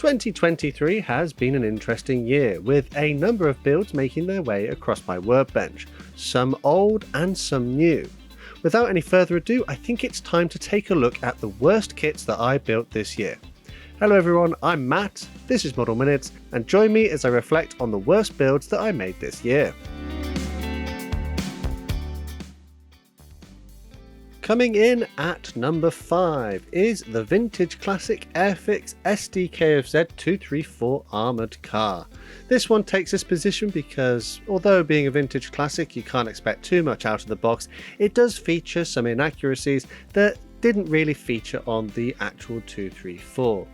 2023 has been an interesting year, with a number of builds making their way across my workbench, some old and some new. Without any further ado, I think it's time to take a look at the worst kits that I built this year. Hello everyone, I'm Matt, this is Model Minutes, and join me as I reflect on the worst builds that I made this year. Coming in at number 5 is the vintage classic airfix SDKFZ 234 armoured car. This one takes its position because, although being a vintage classic you can't expect too much out of the box, it does feature some inaccuracies that didn't really feature on the actual 234.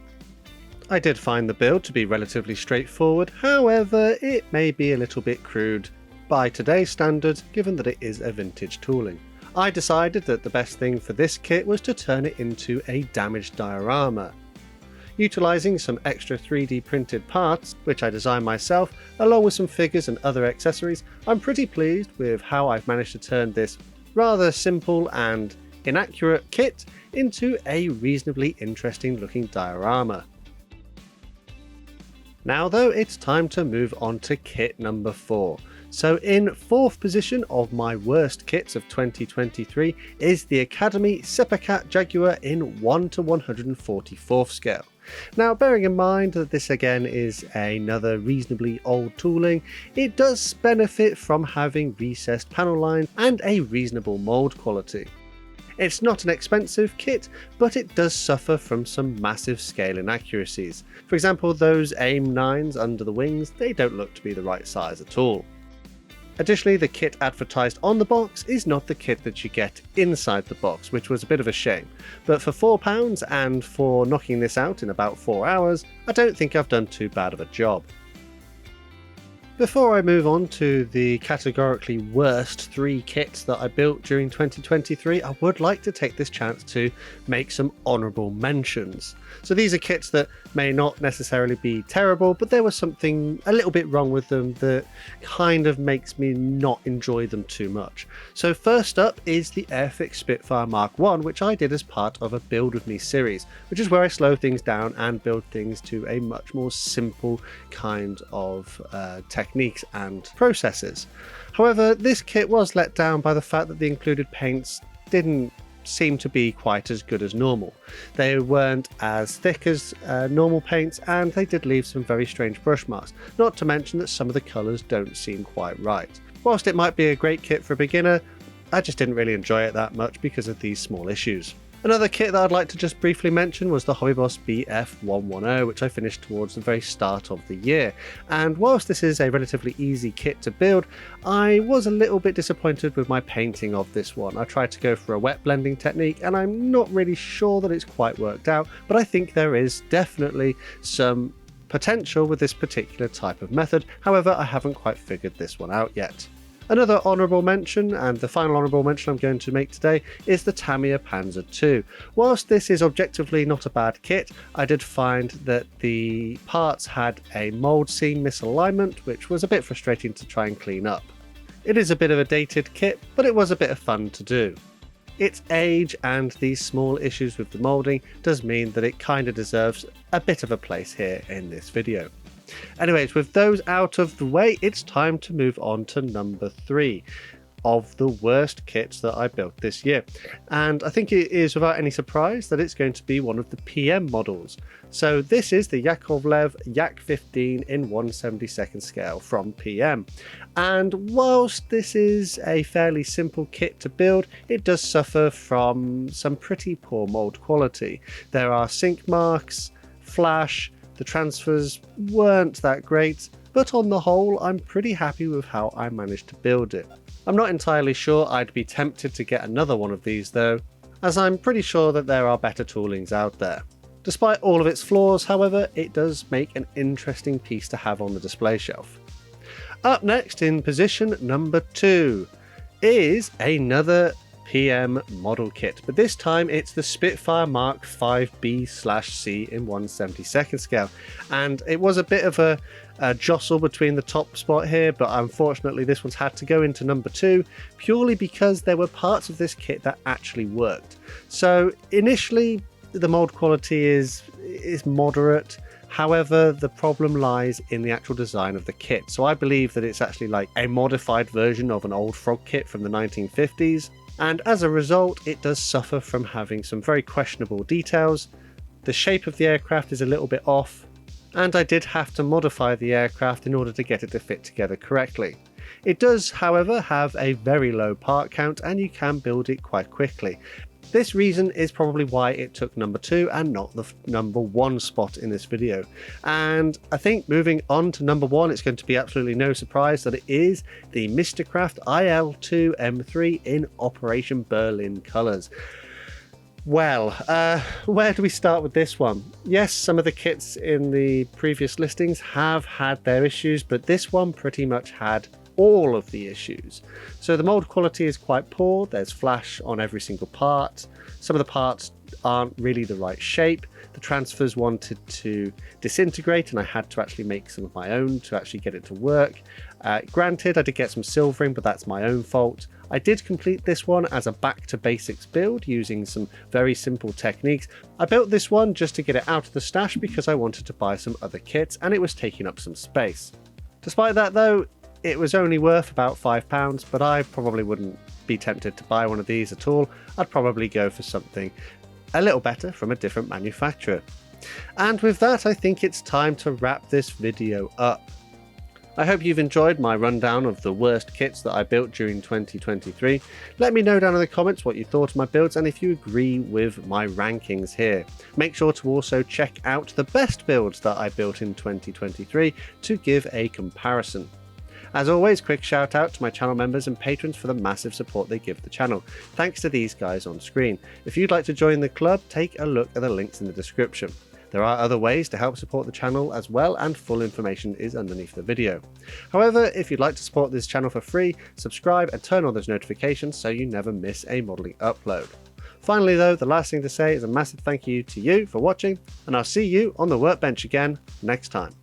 I did find the build to be relatively straightforward, however it may be a little bit crude by today's standards given that it is a vintage tooling. I decided that the best thing for this kit was to turn it into a damaged diorama. Utilising some extra 3D printed parts, which I designed myself, along with some figures and other accessories, I'm pretty pleased with how I've managed to turn this rather simple and inaccurate kit into a reasonably interesting looking diorama. Now though, it's time to move on to kit number 4. So in 4th position of my worst kits of 2023 is the Academy Sepakat Jaguar in 1:144 scale. Now bearing in mind that this again is another reasonably old tooling, it does benefit from having recessed panel lines and a reasonable mould quality. It's not an expensive kit, but it does suffer from some massive scale inaccuracies. For example, those AIM 9s under the wings, they don't look to be the right size at all. Additionally, the kit advertised on the box is not the kit that you get inside the box, which was a bit of a shame. But for £4 and for knocking this out in about 4 hours, I don't think I've done too bad of a job. Before I move on to the categorically worst 3 kits that I built during 2023, I would like to take this chance to make some honourable mentions. So these are kits that may not necessarily be terrible, but there was something a little bit wrong with them that kind of makes me not enjoy them too much. So first up is the airfix Spitfire Mark 1, which I did as part of a Build With Me series, which is where I slow things down and build things to a much more simple kind of techniques and processes. However, this kit was let down by the fact that the included paints didn't seem to be quite as good as normal. They weren't as thick as normal paints, and they did leave some very strange brush marks, not to mention that some of the colours don't seem quite right. Whilst it might be a great kit for a beginner, I just didn't really enjoy it that much because of these small issues. Another kit that I'd like to just briefly mention was the Hobbyboss BF110, which I finished towards the very start of the year. And whilst this is a relatively easy kit to build, I was a little bit disappointed with my painting of this one. I tried to go for a wet blending technique and I'm not really sure that it's quite worked out, but I think there is definitely some potential with this particular type of method. However, I haven't quite figured this one out yet. Another honourable mention, and the final honourable mention I'm going to make today, is the Tamiya Panzer II. Whilst this is objectively not a bad kit, I did find that the parts had a mould seam misalignment, which was a bit frustrating to try and clean up. It is a bit of a dated kit, but it was a bit of fun to do. Its age and these small issues with the moulding does mean that it kind of deserves a bit of a place here in this video. Anyways, with those out of the way, it's time to move on to number 3 of the worst kits that I built this year. And I think it is without any surprise that it's going to be one of the PM models. So this is the Yakovlev Yak 15 in 1/72 scale from PM. And whilst this is a fairly simple kit to build, it does suffer from some pretty poor mold quality. There are sink marks, flash, the transfers weren't that great, but on the whole I'm pretty happy with how I managed to build it. I'm not entirely sure I'd be tempted to get another one of these though, as I'm pretty sure that there are better toolings out there. Despite all of its flaws, however, it does make an interesting piece to have on the display shelf. Up next in position number 2 is another PM model kit, but this time it's the Spitfire Mark 5B/C in 1/72 scale, and it was a bit of a jostle between the top spot here, but unfortunately this one's had to go into number 2 purely because there were parts of this kit that actually worked. So initially The mold quality is moderate. However, the problem lies in the actual design of the kit. So I believe that it's actually like a modified version of an old Frog kit from the 1950s. And as a result, it does suffer from having some very questionable details. The shape of the aircraft is a little bit off, and I did have to modify the aircraft in order to get it to fit together correctly. It does, however, have a very low part count, and you can build it quite quickly. This reason is probably why it took number 2 and not the number 1 spot in this video. And I think moving on to number 1, it's going to be absolutely no surprise that it is the MCraft IL2 M3 in Operation Berlin colours. Well, where do we start with this one? Yes, some of the kits in the previous listings have had their issues, but this one pretty much had all of the issues. So the mold quality is quite poor. There's flash on every single part. Some of the parts aren't really the right shape. The transfers wanted to disintegrate, and I had to actually make some of my own to actually get it to work. Granted, I did get some silvering, but that's my own fault. I did complete this one as a back to basics build using some very simple techniques. I built this one just to get it out of the stash because I wanted to buy some other kits, and it was taking up some space. Despite that though, it was only worth about £5, but I probably wouldn't be tempted to buy one of these at all. I'd probably go for something a little better from a different manufacturer. And with that, I think it's time to wrap this video up. I hope you've enjoyed my rundown of the worst kits that I built during 2023. Let me know down in the comments what you thought of my builds and if you agree with my rankings here. Make sure to also check out the best builds that I built in 2023 to give a comparison. As always, quick shout out to my channel members and patrons for the massive support they give the channel. Thanks to these guys on screen. If you'd like to join the club, take a look at the links in the description. There are other ways to help support the channel as well, and full information is underneath the video. However, if you'd like to support this channel for free, subscribe and turn on those notifications so you never miss a modelling upload. Finally though, the last thing to say is a massive thank you to you for watching, and I'll see you on the workbench again next time.